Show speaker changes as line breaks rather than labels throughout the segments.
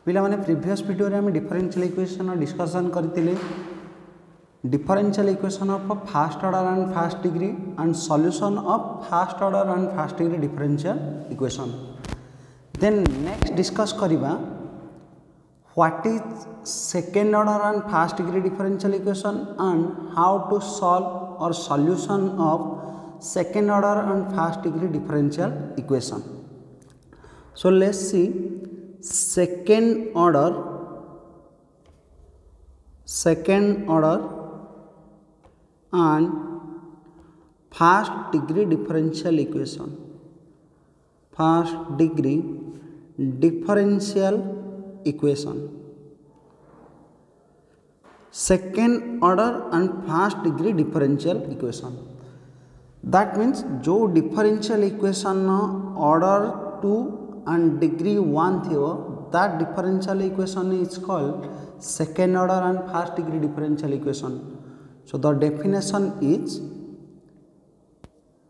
पिला माने previous video रे हम डिफरेंशियल इक्वेशन डिस्कशन करथिले differential equation of first order and first degree and solution of first order and first degree differential equation. Then next discuss kariba what is second order and first degree differential equation and how to solve or solution of second order and first degree differential equation. So let's see second order and first degree differential equation. First degree differential equation. Second order and first degree differential equation. That means जो differential equation order 2 and degree 1 थियो, that differential equation is called second order and first degree differential equation. So the definition is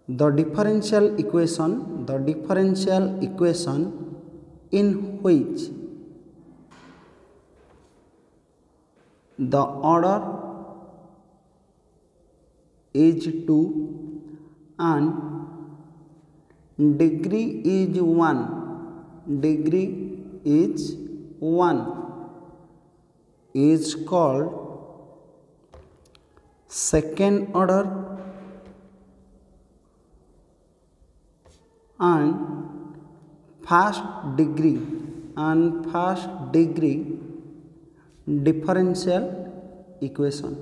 the differential equation in which the order is 2 and degree is 1 is called second order and first degree differential equation.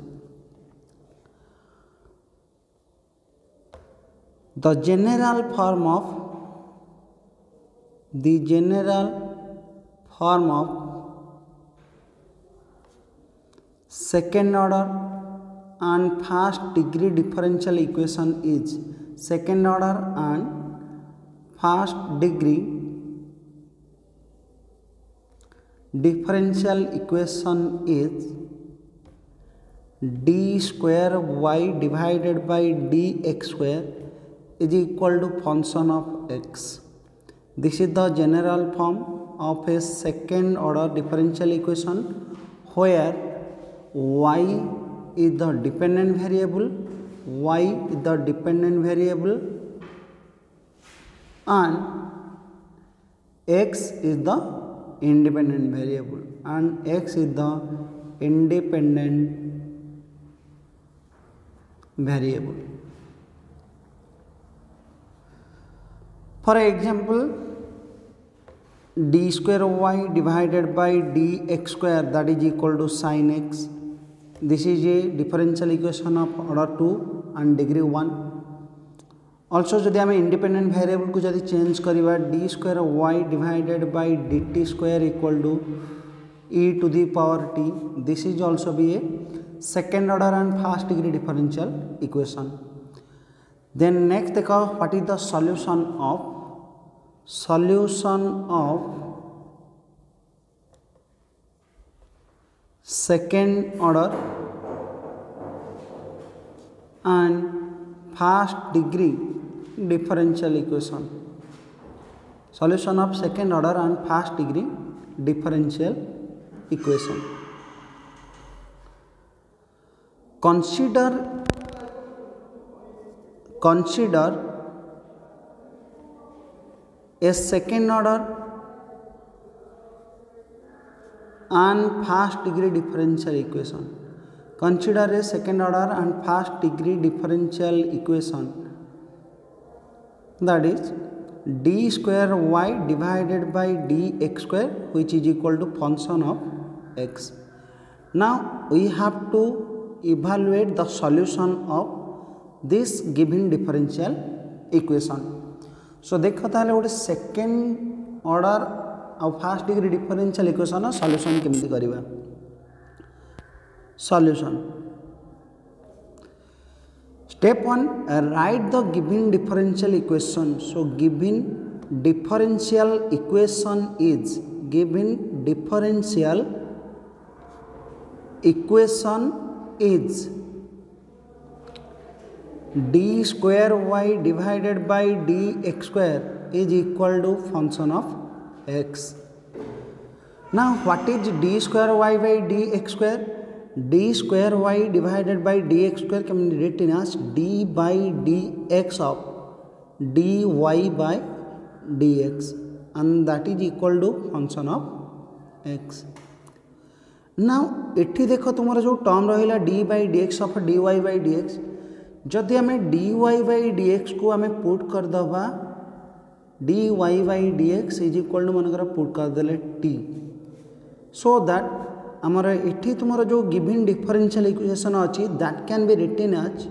The general form of second order and first degree differential equation is second order and first degree differential equation is d square y divided by dx square is equal to function of x. This is the general form of a second order differential equation where y is the dependent variable and x is the independent variable For example, d square y divided by dx square, that is equal to sin x. This is a differential equation of order 2 and degree 1. Also जदि आम independent variable को जदि change करिबा d square y divided by dt square equal to e to the power t, this is also be a second order and first degree differential equation. Then next देखो what is the solution of second order and first degree differential equation. Solution of second order and first degree differential equation. Consider a second order and first degree differential equation. Consider a second order and first degree differential equation, that is d square y divided by dx square, which is equal to function of x. Now we have to evaluate the solution of this given differential equation. So देखो ताले गोटे second order और first degree differential equation solution केमती करिबा. Solution. Step 1, write the given differential equation. So given differential equation is d square y divided by dx square is equal to function of x. Now what is d square y by dx square? D square y divided by dx square can be written as d by dx of dy by dx, and that is equal to function of x. Now एठी देखो तुम्हारा जो term रहिला d by dx of dy by dx, जदि आम dy by dx को आम put कर दबा dy by dx is equal to मनकर पुट कर देले t, सो दैट आमर एठी तुम्हारा जो गिवन डिफरेंशियल इक्वेशन अच्छी that can be written as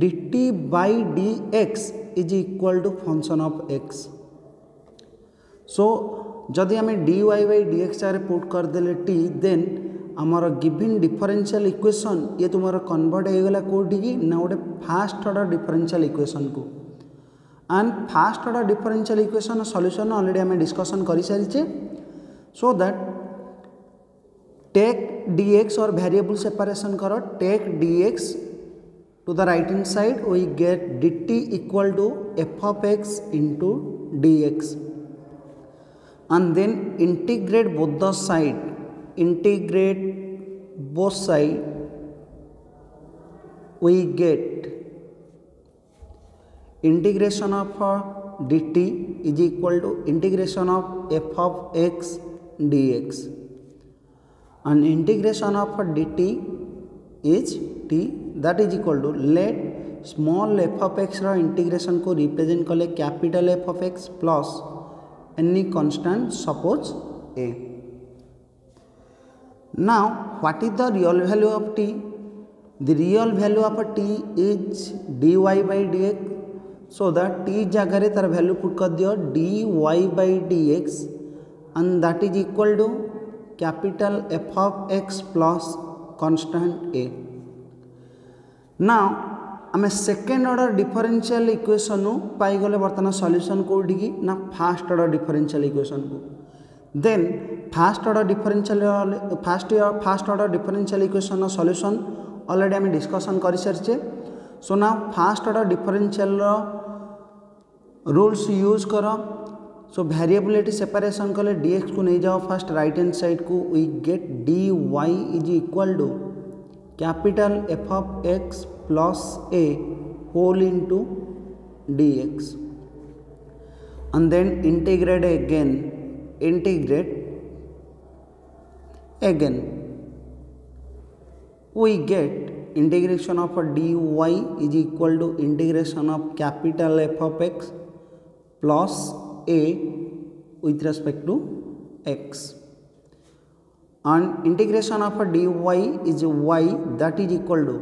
dt by dx is equal to function of x. So जदि आम dy by dx पुट कर देले t, देन आमर गिवन डिफरेंशियल इक्वेशन ये तुम्हारा कन्वर्ट होगला कौटी की ना गोटे फास्ट ऑर्डर डिफरेंशियल इक्वेशन को. And first order differential equation solution already आम डिस्कशन कर सारी. सो दैट टेक dx और वेरिएबल सेपरेशन करो, take dx to the right hand side, we get dt equal to f of x into dx, and then integrate both the side, integrate both side, we get integration of dt is equal to integration of f of x dx, and integration of dt is t, that is equal to let small f of x रा integration को represent कले capital f of x plus any constant suppose a. Now what is the real value of t? The real value of t is dy by dx, so that t जगह तार value put कर दियो dy by dx, and that is equal to capital f of x plus constant a. Now आम second order differential equation पाईगले बर्तमान solution कोठी की ना फास्ट ऑर्डर डिफरेंशियल इक्वेशन को. Then first order differential equation solution already आम discussion कर सारी. सो ना first order differential rules use कर. सो वेरिएबिलिटी सेपरेशन कले dx को नहीं जाओ फास्ट राइट हैंड साइड को, we get dy is equal to capital f of x plus a whole into dx, and then integrate again, we get integration of dy is equal to integration of capital F of x plus a with respect to x, and integration of dy is y, that is equal to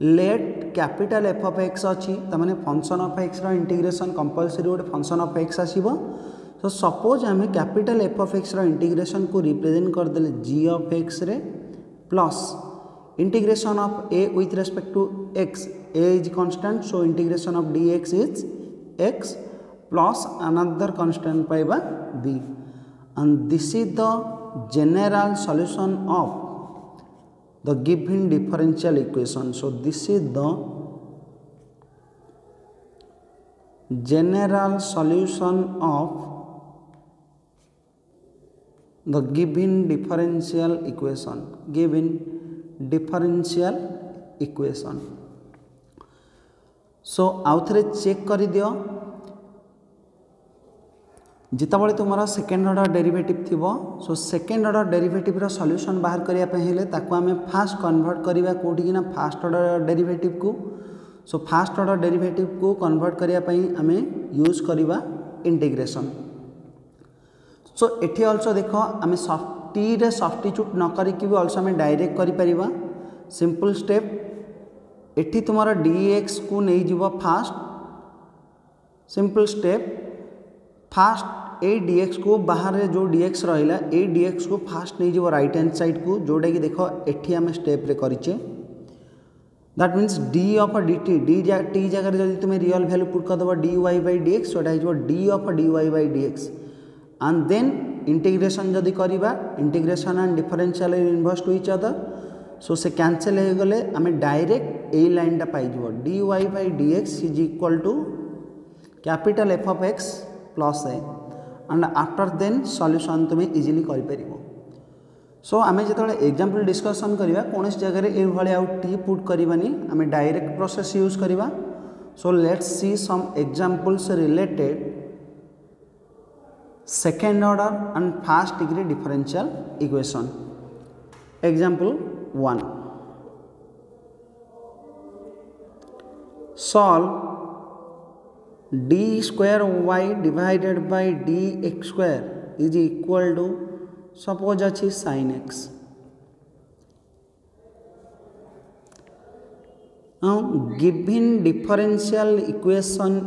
let capital f of x अच्छी तमाने function of x रा integration compulsory गोटे function of x आसीबो. So suppose आम capital f of x रा integration को represent कर देले g of x रे plus integration of a with respect to x, a is constant, so integration of dx is x plus another constant पाइबा b, and this is the general solution of the given differential equation. So this is the general solution of the given differential equation. So आउ थे check कर दियो, जितेबाला तुम second order derivative थी. So second order derivative रो solution बाहर करने हेले ताको आमे फास्ट कन्वर्ट करवा कोठी कि ना फास्ट ऑर्डर डेरिवेटिव को. सो फास्ट ऑर्डर डेरिवेटिव को कन्वर्ट करने आमे यूज करवा इंटीग्रेशन. सो एठी ऑल्सो देख आमे टी रे सब्स्टिट्यूट न करिकि भी ऑल्सो आमे डायरेक्ट करि परिबा. सिंपल स्टेप, एठी तुमार dx को नहीं जीव फास्ट. सिंपल स्टेप, फास्ट ए dx को बाहर जो dx रहा ए dx को फास्ट नहीं जीव राइट हैंड साइड को, जोटा कि देख एठी आम स्टेप रे करिचे. That means d of dt टी जगह जब तुम रियल वैल्यू पुट कर दबा dy by dx, सोटा हो d of dy by dx, and then integration जदि करवा integration and differential inverse to each other. So से कैंसल हो गले आम डायरेक्ट ए लाइन टा पाई dy by dx is equal to capital f of x plus a, and after then solution तुम्हें इजिली कर परिबो। सो आमे जेतले एग्जांपल डिस्कशन करिवा कोनस जगह रे ए भले आउ टी पुट करबानी आमे direct process use करिवा। So let's see some examples related second order and first degree differential equation. Example 1, solve d square y divided by dx square is equal to suppose अच्छी sin x। now given differential equation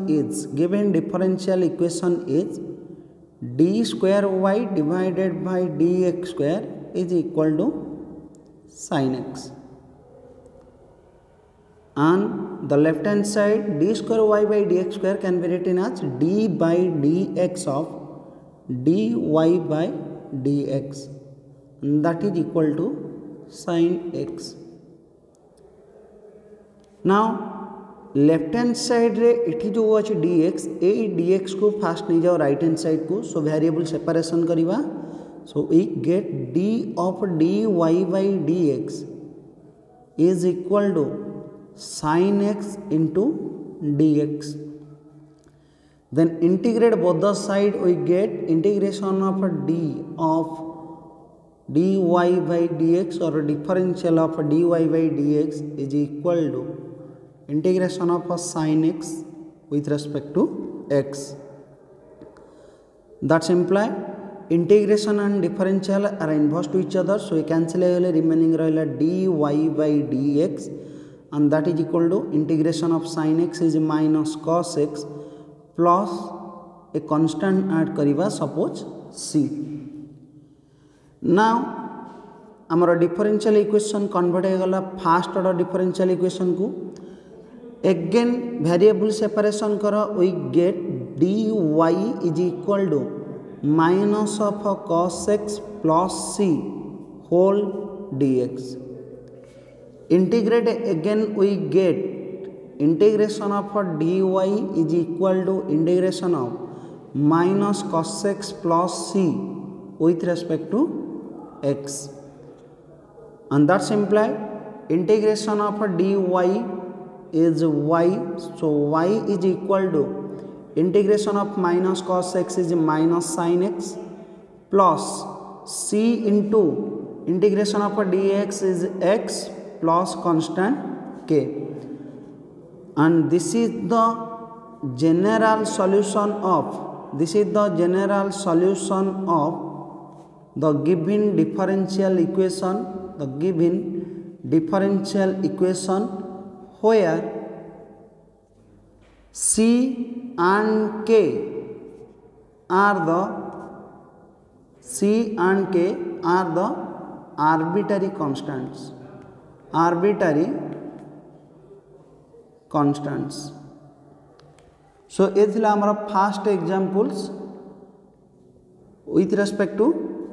is d square y divided by dx square is equal to sin x, and the left hand side d square y by dx square can be written as d by dx of dy by dx, and that is equal to sin x। now left hand side रे एठी जो अछि dx, ए dx को फास्ट नहीं जाओ right hand side को। सो वेरिएबल सेपरेशन करिवा। So we get d of dy by dx is equal to sin x into dx, then integrate both the side, we get integration of d of dy by dx or differential of dy by dx is equal to integration of sin x with respect to x। That's imply integration and differential are inverse to each other, so we cancel remaining dy by dx, and that is equal to integration of sin x is minus cos x plus a constant add करिवा suppose c। now आमर differential equation convert हो गला first order differential equation को। Again variable separation कर, we get dy is equal to minus of cos x plus c whole dx। integrate again, we get integration of dy is equal to integration of minus cos x plus c with respect to x, and that's imply integration of dy is y, so y is equal to integration of minus cos x is minus sin x plus c into integration of dx is x plus constant k, and this is the general solution of the given differential equation, where c and k are the arbitrary constants। So ये थिला हमारा first examples with respect to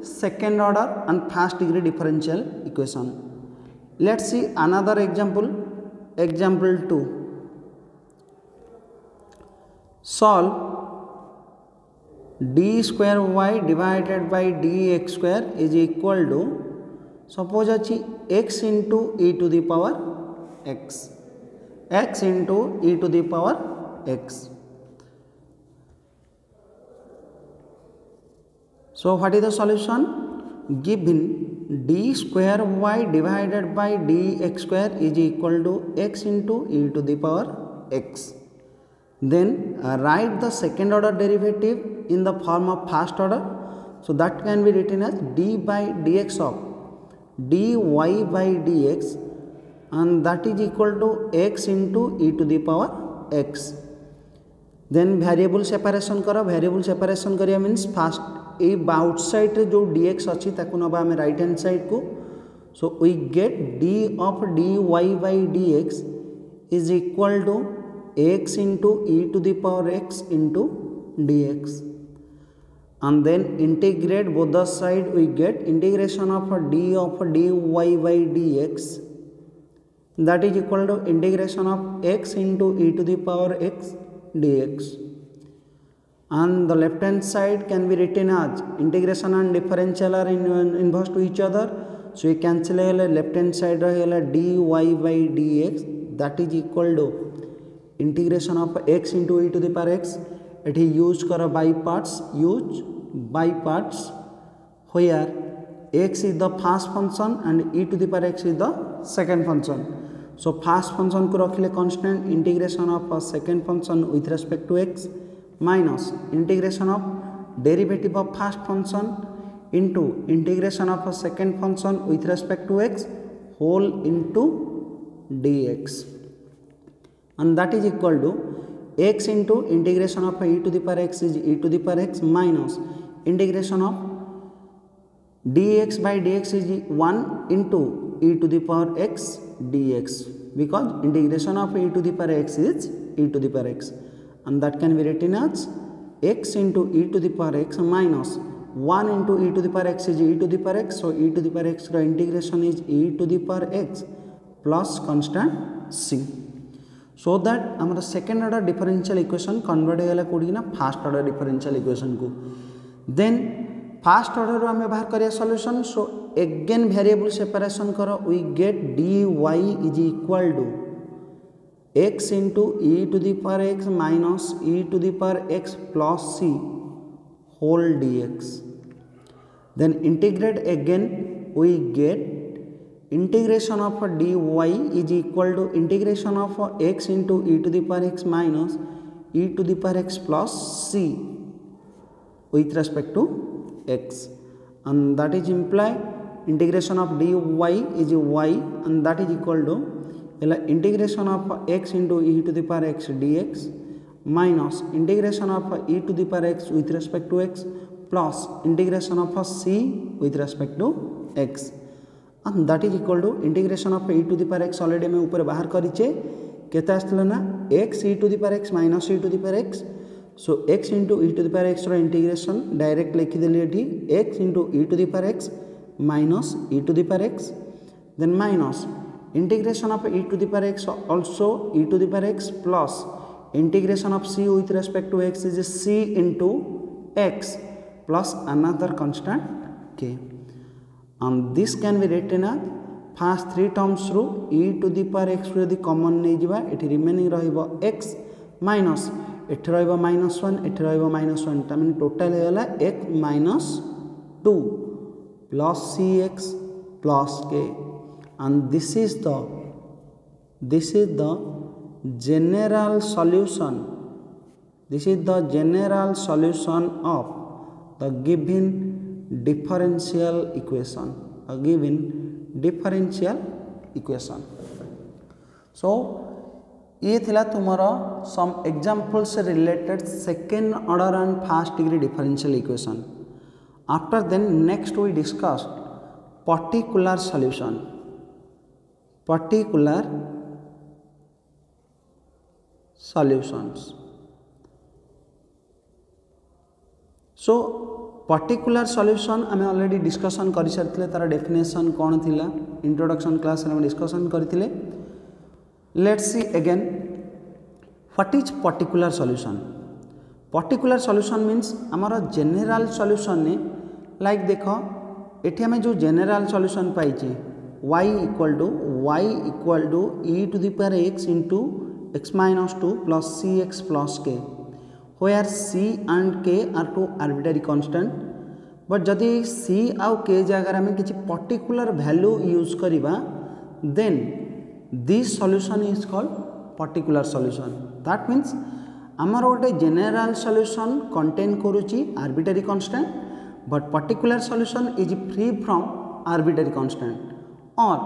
second order and first degree differential equation। let's see another example, example 2, solve d square y divided by dx square is equal to suppose अच्छी x into e to the power x, into e to the power x। so what is the solution? given d square y divided by dx square is equal to x into e to the power x, then write the second order derivative in the form of first order, so that can be written as d by dx of dy by dx, and that is equal to x into e to the power x। then variable separation करो, variable separation करिया means first ए outside रे जो dx अच्छी ताकू नबा हमें right hand side को। So we get d of dy by dx is equal to x into e to the power x into dx, and then integrate both the side, we get integration of d of dy by dx, that is equal to integration of x into e to the power x dx। and the left hand side can be written as integration and differential are inverse to each other. So we cancel left hand side dy by dx, that is equal to integration of x into e to the power x. It is used kar by parts, where x is the first function and e to the power x is the second function. So first function को रखिले constant, integration of a second function with respect to x minus integration of derivative of first function into integration of a second function with respect to x whole into dx, and that is equal to x into integration of e to the power x is e to the power x minus integration of dx by dx is 1 into e to the power x dx, because integration of e to the power x is e to the power x, and that can be written as x into e to the power x minus 1 into e to the power x is e to the power x. So e to the power x integration is e to the power x plus constant c. So that our second order differential equation convert होगा कोड़ी ना first order differential equation को. Then first order आम बाहर करिया solution. So again variable separation करो, we get dy is equal to x into e to the power x minus e to the power x plus c whole dx. Then integrate again, we get integration of dy is equal to integration of x into e to the power x minus e to the power x plus c with respect to x, and that is imply integration of dy is y, and that is equal to integration of x into e to the power x dx minus integration of e to the power x with respect to x plus integration of c with respect to x, and that is equal to integration of e to the power x already मैं ऊपर बाहर करिचे केते आस्तले ना x e to the power x minus e to the power x. So x into e to the power x रो integration direct लिखि देली एठी x into e to the power x minus e to the power x, then minus integration of e to the power x also e to the power x plus integration of c with respect to x is c into x plus another constant k, and this can be written as first three terms through e to the power x यदि common नहीं जिबा एठी remaining रहइबो x minus एठी रहइबो -1 एठी रहइबो -1, ता mean total Hella x minus 2 plus cx plus k, and this is the general solution. This is the general solution of the given differential equation, a given differential equation. So ये थिला तुम्हारा some examples related second order and first degree differential equation. After then next we discussed particular solution, particular solutions. So particular solution आम already discussion कर सारी तार definition कौन थिला introduction class में डिस्कशन करथिले. Let's see again what is particular solution. Particular solution means आमर general solution ने लाइक देख एठी आम जो जेनेराल सॉल्यूशन पाइछि y equal to e to the power x into x minus 2 plus cx plus k, where c and k are two arbitrary constant. but जदि c आउ k जगह आम किसी पर्टिकुलर वैल्यू यूज करिबा then this solution is called particular solution. that means आमर गोटे general solution contain करुची arbitrary constant, but particular solution is free from arbitrary constant, और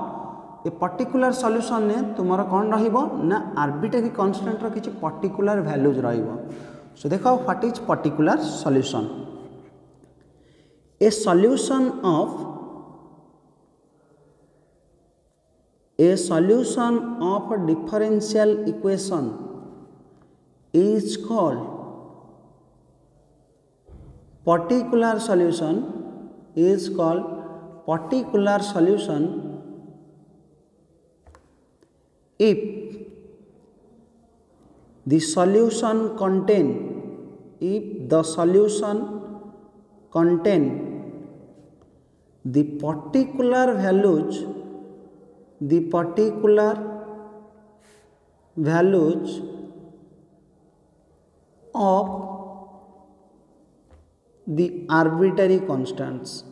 ए पर्टिकुलर सॉल्यूशन ने तुमर कौन रहिबो ना आर्बिट्रेरी कांस्टेंट रो किछि पर्टिकुलर वैल्यूज रहिबो. सो देखो what is particular solution. A solution of differential equation is called particular solution, is called particular solution if the solution contain if the solution contain the particular values of the arbitrary constants,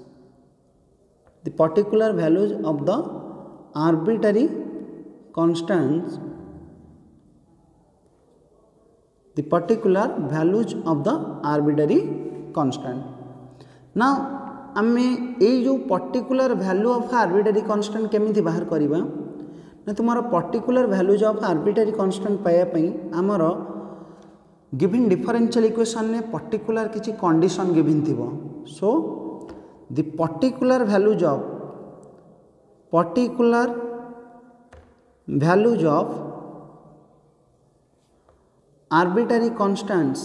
the particular values of the arbitrary constants, the particular values of the arbitrary constant. Now आमे ये जो particular value of arbitrary constant केमिति बाहर करिबा ना तुम्हारा particular values of arbitrary constant पाया पई हमर गिवन डिफरेंशियल इक्वेशन ने पर्टिकुलर किछि कंडीशन गिवन थिबो. So the particular values of arbitrary constants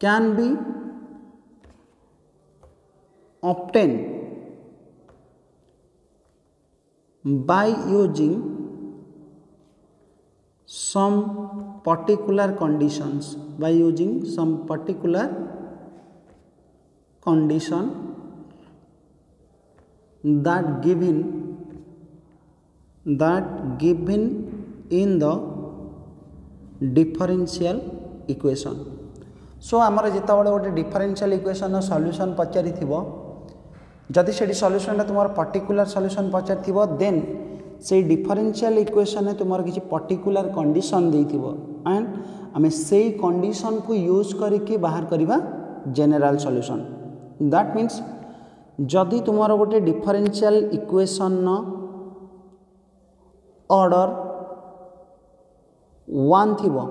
can be obtained by using some particular conditions, that given in the differential equation. सो आमर जितेबाला गोटे differential equation solution पचारि जदि से सॉल्यूशन तुम particular solution पचारि then से differential equation तुम किसी particular condition देथिबो and आमे से कंडीशन को यूज करके बाहर करवा जनरल सॉल्यूशन. दैट मीन्स जदि तुम गोटे डिफरेंशियल इक्वेशन ऑर्डर 1 थिबो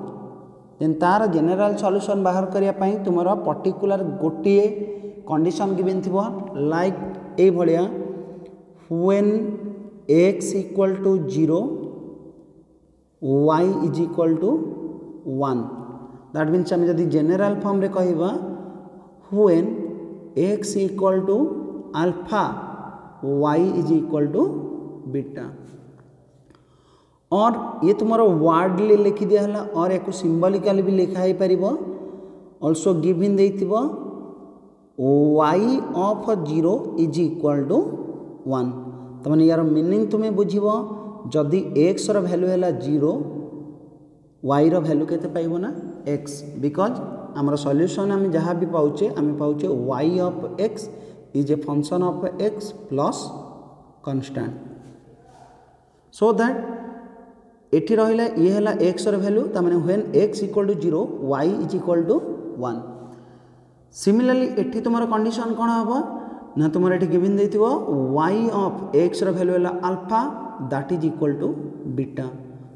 देन तार जनरल सॉल्यूशन बाहर करिया पई तुमरा पर्टिकुलर गोटे कंडीशन गिवन थिबो लाइक ए भलिया when x equal to 0 y is equal to 1. That means हम जदि जनरल फॉर्म रे कहिबा when x equal to alpha y is equal to beta. और ये तुम्हारा वर्डली लिखि दिया हला और एक सिंबॉलिकली भी लिखा ही परिबो. ऑल्सो गिवन देथिबो y of 0 is equal to 1. तमने यार मीनिंग तुम्हें बुझिबो जदि x रो वैल्यू हैला 0 y रो वैल्यू केते पाइबो ना x, बिकॉज हमर सॉल्यूशन हम जहां भी पाउचे y of x is a function of x plus constant. So that एठी रहिला ये हला x रो वैल्यू तमने when x equal to 0 y is equal to 1. Similarly एठी तुम्हारा कंडीशन कोन हबो ना तुम्हारा एठी गिवन देथिबो y ऑफ x रो वैल्यू हला alpha that is equal to beta.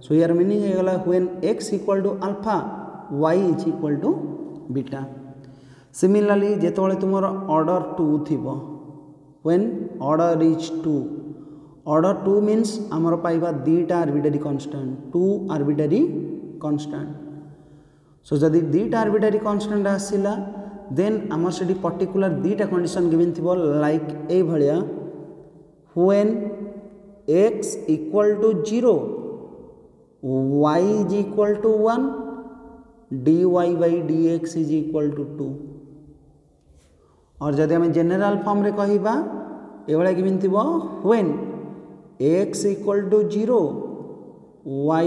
So यार मीनिंग हे गला when x equal to alpha y is equal to beta. Similarly जेतोले तुम्हारा ऑर्डर 2 थिबो when order is 2 order 2 means आमर पाइबा दीटा arbitrary constant 2 arbitrary constant. So जदि दीटा आर्बिट्रेरी कांस्टेंट आसिला देन आमर से पर्टिकुलर दीटा कंडीशन गिवन थिबो लाइक ए भलिया when x equal to 0 y is equal to 1 dy by dx is equal to 2. और जदि हम जनरल फॉर्म रे कहिबा ए भलिया गिवन थिबो when x equal to 0 y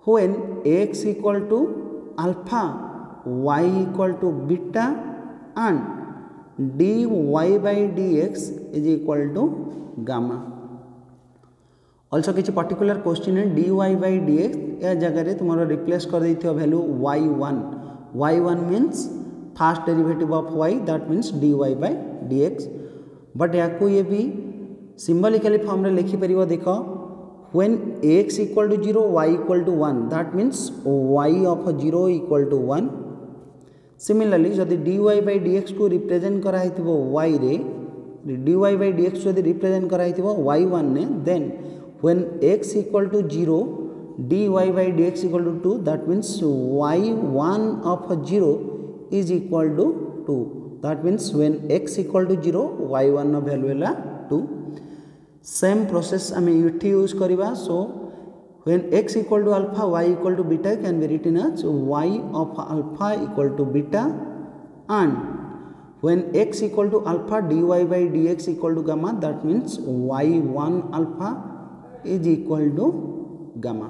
when x equal to alpha y equal to beta and dy by dx is equal to gamma. Also किसी particular question है dy by dx या जगह रे तुम्हारा रिप्लेस कर देथियो value y1 means first derivative of y that means dy by dx. But याको ये भी सिंबॉलिकली फॉर्म रे लिखि परिबो देखो when x equal to 0 y equal to 1 that means y of 0 equal to 1. Similarly जदि dy by dx को represent करा हितबो y रे dy by dx जदि रिप्रेजेंट करा हितबो y1 ने then when x equal to 0 dy by dx equal to 2 that means y1 of 0 is equal to 2. That means when x equal to 0 y1 नो value हैला 2. Same process आम ये use करवा. सो when x equal to alpha, y equal to beta can be written as y of alpha equal to beta, and when x equal to alpha dy by dx equal to gamma, that means y1 alpha is equal to gamma.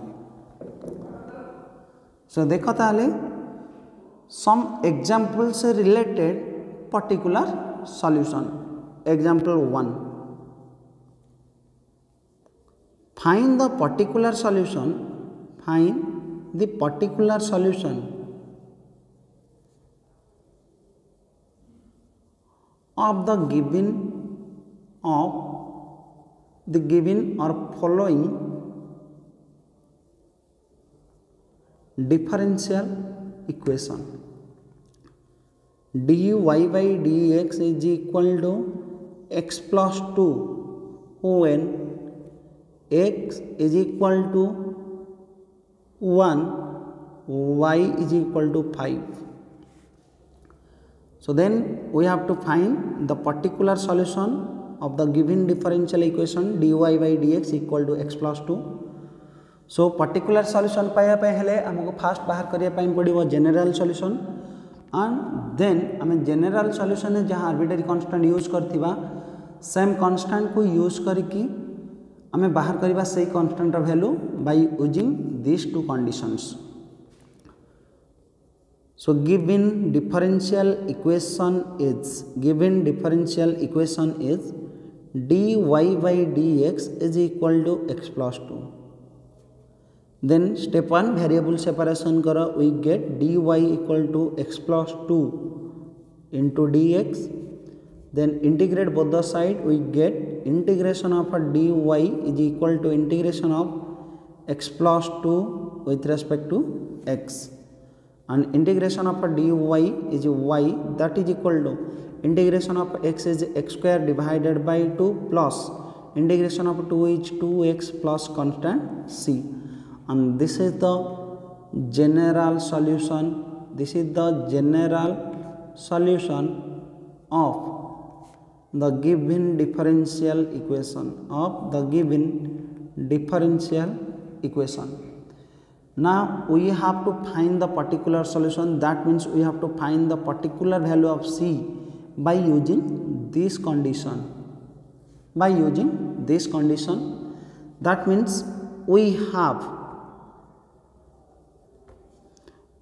So देखो ताले some examples related particular solution. Example 1. Find the particular solution. Find the particular solution of the given or following differential equation. dy by dx is equal to x plus 2 when x is equal to 1, y is equal to 5. So then we have to find the particular solution of the given differential equation dy by dx equal to x plus 2. So particular solution पाइबा हेले हमको fast बाहर करिया पड़ो general solution, and then आम general solution जहाँ arbitrary constant use करथिबा same constant को यूज करके आम बाहर करवा से constant value by using this two conditions. So given differential equation is dy by dx is equal to x plus 2. Then step 1 variable separation करो, we get dy equal to x plus 2 into dx. Then integrate both the side, we get integration of a dy is equal to integration of x plus 2 with respect to x, and integration of a dy is y, that is equal to integration of x is x square divided by 2 plus integration of 2 is 2x plus constant c, and this is the general solution. This is the general solution of the given differential equation. Now we have to find the particular solution. That means we have to find the particular value of c by using this condition. That means we have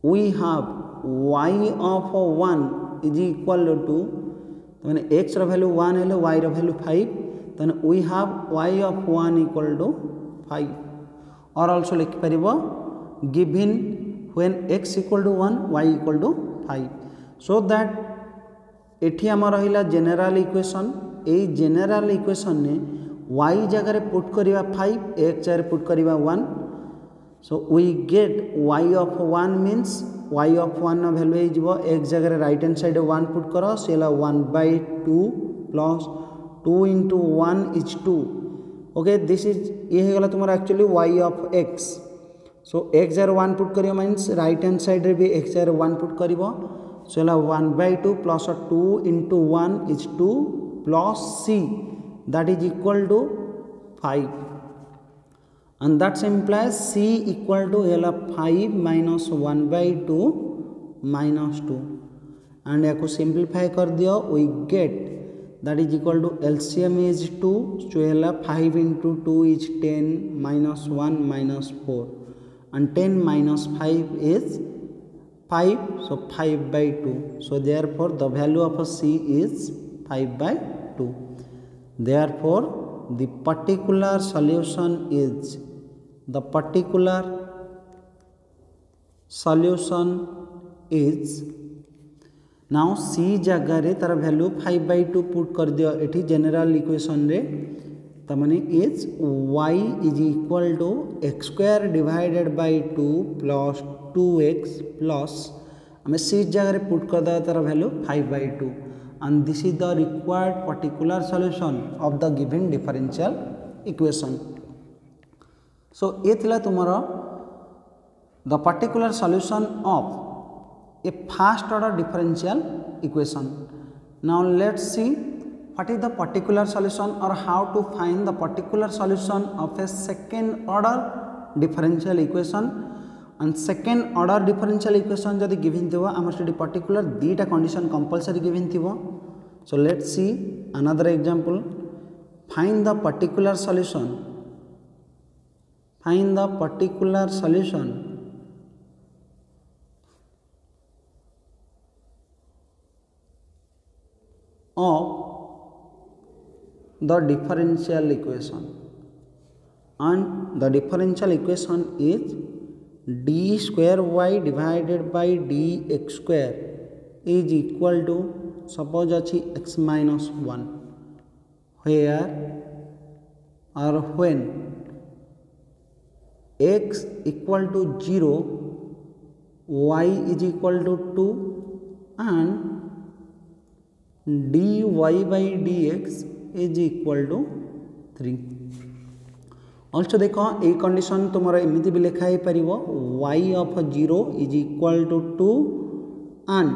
y of 1 is equal to मैंने x value 1 है, y value 5, then we have y of 1 equal to 5. और also लिख परिबो given when x equal to 1 y equal to 5. so that एठी आम रहिला general equation. A general equation ने y जगह put करिवा 5, x जगह put करिवा 1. so we get y of 1 means y of 1 value हो x जगह राइट हैंड साइड 1 पुट करो, से 1/2 plus 2 into 1 is 2. Okay, this is ये होगा तुम actually y of x. So x जगह 1 पुट करियो मीन्स राइट हैंड साइड रे भी x जगह 1 put करिवो, so 1/2 plus 2 into 1 is 2 plus c, that is equal to 5. And that implies c equal to 5 minus 1/2 minus 2, and याको simplify कर दियो, we get that is equal to LCM is 2, so 5 into 2 is 10 minus 1 minus 4, and 10 minus 5 is 5, so 5/2. so therefore the value of c is 5/2. therefore the particular solution is now c जगह रे तार value 5/2 put कर दियो एठी general equation रे, तमने is y is equal to x square divided by 2 plus 2x plus हमें c जगह रे पुट कर दिया तार value 5/2, and this is the required particular solution of the given differential equation. so ये थिला तुम्हारा the particular solution of a first order differential equation. now let's see what is the particular solution or how to find the particular solution of a second order differential equation. And second order differential equation जदि given थिबो हमर study particular दीटा condition compulsory given थिबो. So let's see another example. Find the particular solution. Find the particular solution of the differential equation, and the differential equation is d square y divided by dx square is equal to, suppose achi x minus 1, where or when x equal to 0, y is equal to 2 and dy by dx is equal to 3. Also देखो ये condition तुमरा एमिति भी लिखा ही परिवो y of 0 is equal to 2 and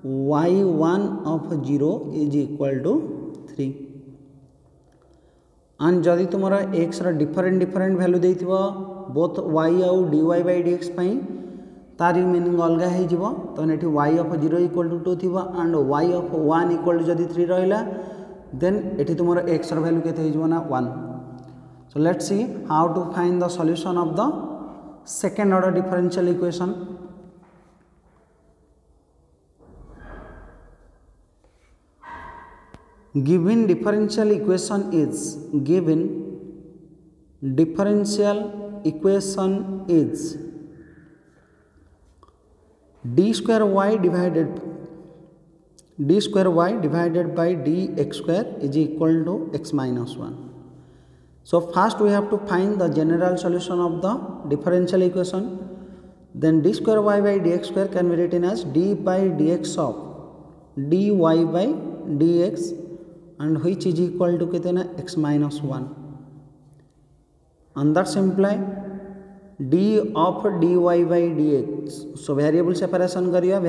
y1 of 0 is equal to 3. and जदि तुमरा x रा different value देथिबो both y आउ dy by dx पई तारी मीनिंग अलग है जीवो तो नेठी y of 0 equal to 2 थिबो and y of 1 equal to जदि 3 रहिला then एठी तुमरा x रा वैल्यू केते हिजबो ना 1. So let's see how to find the solution of the second order differential equation. Given differential equation is d square y divided by dx square is equal to x minus 1. So first we have to find the general solution of the differential equation. Then d square y by dx square can be written as d by dx of dy by dx, and which is equal to कितने ना x minus 1. And that imply d of dy by dx. So variable separation करिया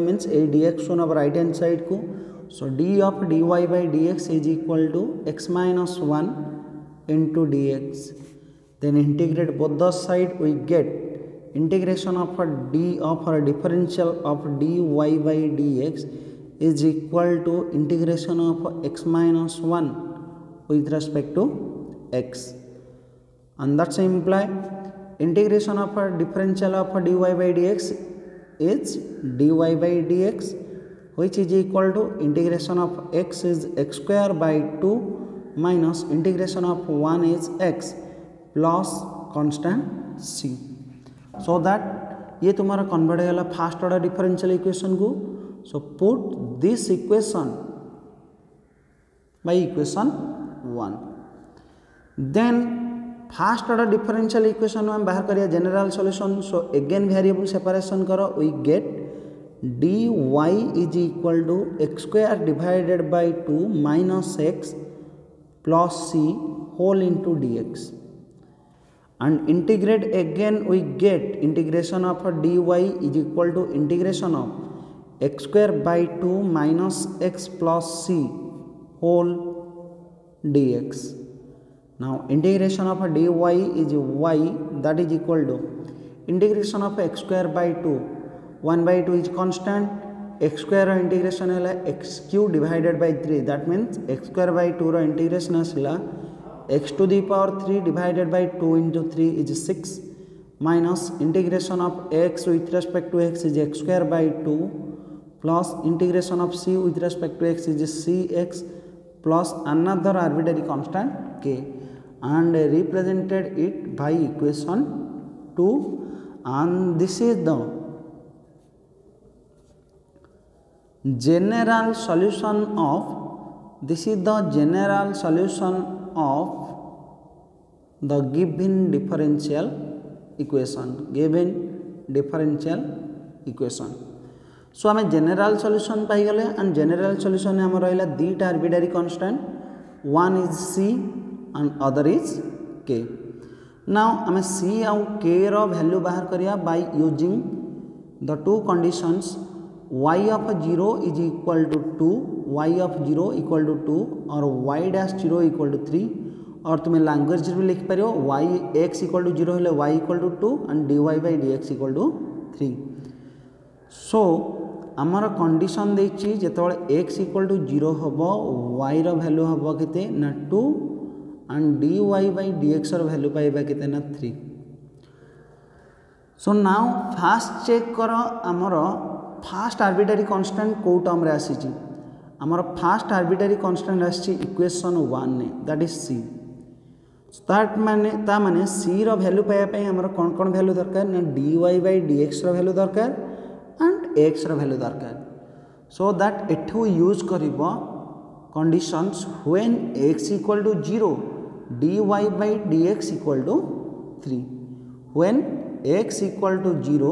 means a dx on our right hand side को. So d of dy by dx is equal to x minus 1 into dx. Then integrate both the side, we get integration of a d of a differential of dy by dx is equal to integration of x minus 1 with respect to x. And that's imply integration of a differential of a dy by dx is dy by dx, which is equal to integration of x is x square by 2 minus integration of 1 is x plus constant c. So that ये तुम्हारा convert होगा first order differential equation को. So put this equation by equation 1. Then first order differential equation में बाहर करिया general solution. So again variable separation करो, we get dy is equal to x square divided by 2 minus x plus c whole into dx. And integrate again, we get integration of a dy is equal to integration of x square by 2 minus x plus c whole dx. Now integration of a dy is y, that is equal to integration of x square by 2, 1 by 2 is constant, x square integration है x cube divided by 3, that means x square by 2 रो integration है x to the power 3 divided by 2 into 3 is 6 minus integration of x with respect to x is x square by 2 plus integration of c with respect to x is cx plus another arbitrary constant k, and represented it by equation 2. And this is the general solution of the given differential equation. So आम general solution पाई गले, and general solution आम रहा दीटा arbitrary constant, one is c and other is k. Now आम c आउ k रो value बाहर करिया by using the two conditions y of 0 is equal to 2 y of 0 equal to 2 और Y dash 0 equal to 3 और तुम्हें language भी लिखिपर y x equal to 0 हेले y equal to 2 and dy by dx equal to 3। So आमर condition देछि जेतेबेले x equal to 0 हबो y रो value हबो केते ना 2 एंड dy बाई dx रो वैल्यू पाइबा केते ना 3। सो नाउ फास्ट चेक कर आमर फास्ट आर्बिट्रारी कांस्टेंट को टर्म रे आसी आमर फास्ट आर्बिट्रारी कांस्टेंट आसी इक्वेशन 1 ने दैट इज c। ता माने c रो वैल्यू पाइबा आमर कोन कोन वैल्यू दरकार ना dy बाई dx रो वैल्यू दरकार एंड x रो वैल्यू दरकार। सो दैट एठू यूज करिवो conditions when x equal to 0 dy by dx equal to 3 when x equal to 0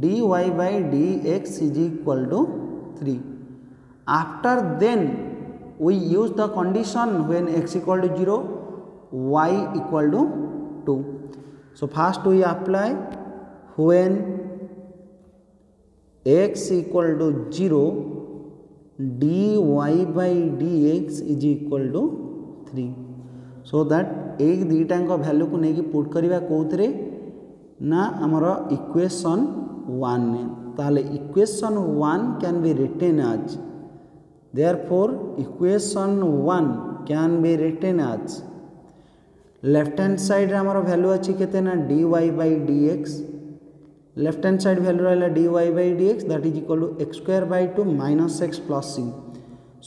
dy by dx is equal to 3। After then we use the condition when x equal to 0 y equal to 2। So first we apply when x equal to 0 dy by dx is equal to 3। So that एक दीटा value को लेकिन put करवा कौन ना आमर equation 1 ने ताले equation 1 can be written as therefore equation 1 can be written as left hand side रे आमर वैल्यू अछि केते ना dy by dx left hand side value रहला dy by dx that is equal to x square by 2 minus x plus c।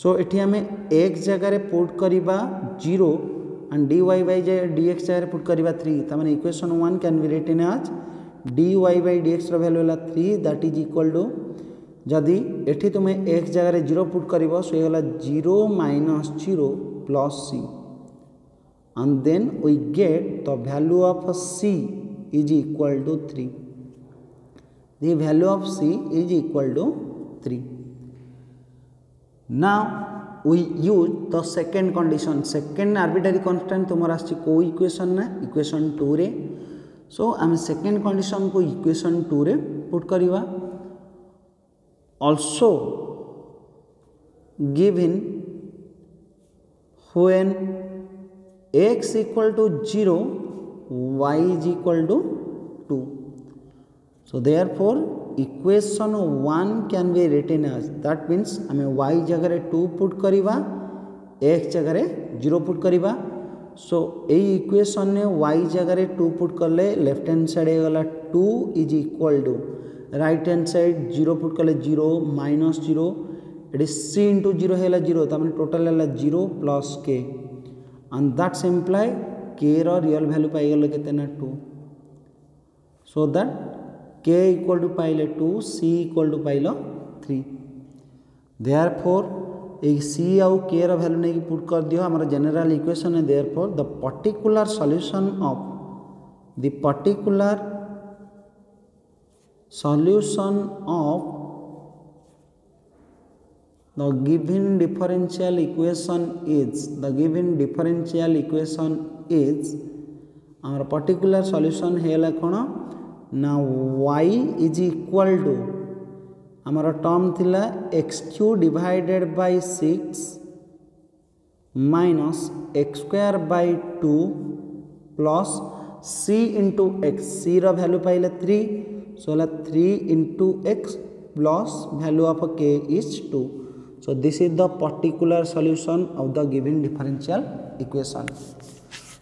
So एठी हमें x जगह रे पुट करिबा 0 and dy by dx जगह पुट करिबा 3 तमाने equation 1 can be written as dy by dx रो वैल्यू होला 3 दैट इज इक्वल टू जदी एठी तुमे x जगह रे 0 पुट करिवो सो होला 0 minus 0 plus c and then we get the value of c is equal to 3। the value of c is equal to 3। now we use the second condition second arbitrary constant तुम आसी को equation ना equation 2 रे। सो आम second condition को equation 2 रे put करिवा also given when x equal to 0 y is equal to 2। so therefore equation 1 can be written as that means आम y जगह 2 पुट करिवा x जगह 0 पुट करिवा। सो यही इक्वेशन ने y जगह 2 पुट करले लेफ्ट हैंड साइड गला 2 is equal to right hand side 0 put करले 0 minus 0 it c into 0 है 0 तमें टोटल है 0 plus k and that's imply k रो रियल वैल्यू पाई गले केते ना 2। So that k equal to पाइले 2 c इक्वल टू पाइल 3। देयरफॉर ए c आउ k रो वैल्यू नहीं पुट कर दियो हमर जनरल इक्वेशन है therefore the particular solution of the given differential equation is our particular solution है कौन ना y इज इक्वल टू आमर टर्म थिला x³ divided by 6 minus x square by 2 plus c into x c रो value पाइले 3 so होला 3 into x plus value of k is 2। So this is the particular solution of the given differential equation.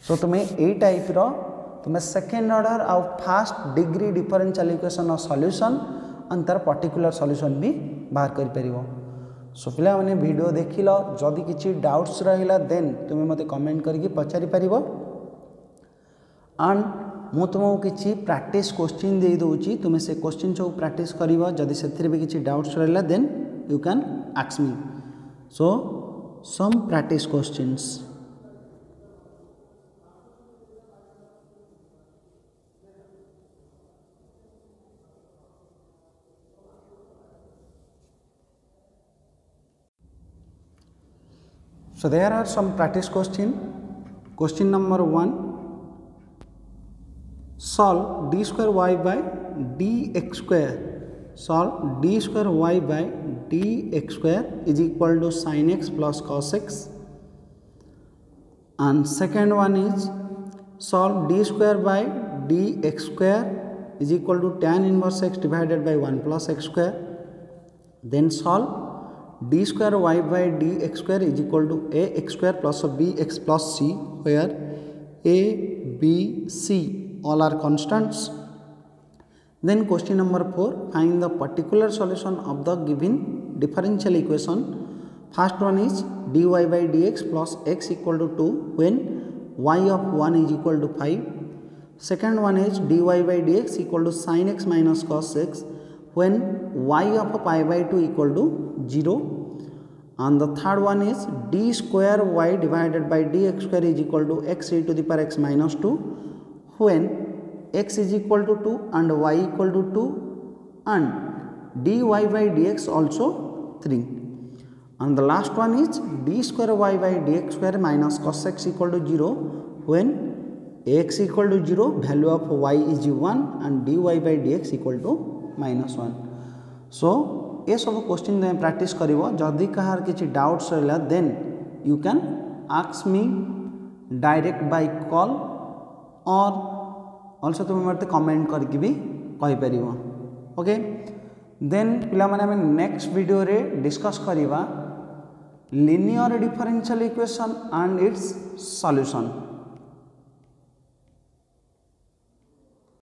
So तुम्हें ए type रो तुम्हें second order आउ first degree differential equation solution अंतर particular solution भी बाहर कर परिवो। सो पिला माने वीडियो देखिलो जदि किछि डाउट्स रहिला देन तुम्हें मते कमेंट करके पचारि परिवो एंड मु तुमको किछि प्रैक्टिस क्वेश्चन दे दोछि तुम्हें से क्वेश्चन सब प्रैक्टिस करिवो जदि सेथिरे भी किछि डाउट्स रहिला then you can ask me. So some practice questions So there are some practice question. Question number 1. Solve d square y by dx square. Solve d square y by dx square is equal to sin x plus cos x, and second one is solve d square by dx square is equal to tan inverse x divided by 1 plus x square. Then solve d square y by dx square is equal to ax square plus bx plus c, where a, b, c all are constants. Then question number 4, find the particular solution of the given differential equation. First one is dy by dx plus x equal to 2 when y of 1 is equal to 5. Second one is dy by dx equal to sin x minus cos x when y of pi by 2 equal to 0. And the third one is d square y divided by dx square is equal to x e to the power x minus 2 when x is equal to 2 and y equal to 2 and dy by dx also 3. And the last one is d square y by dx square minus cos x equal to 0 when x equal to 0, value of y is 1 and dy by dx equal to minus 1. So ये सब question तुम practice कर जदि कहार किसी doubts रहा then you can ask me direct by call और also तुम मत कमेंट करके भी कहीपर. ओके देन पिला माने हमें नेक्स्ट वीडियो रे डिस्कस करिवा linear differential equation and its solution.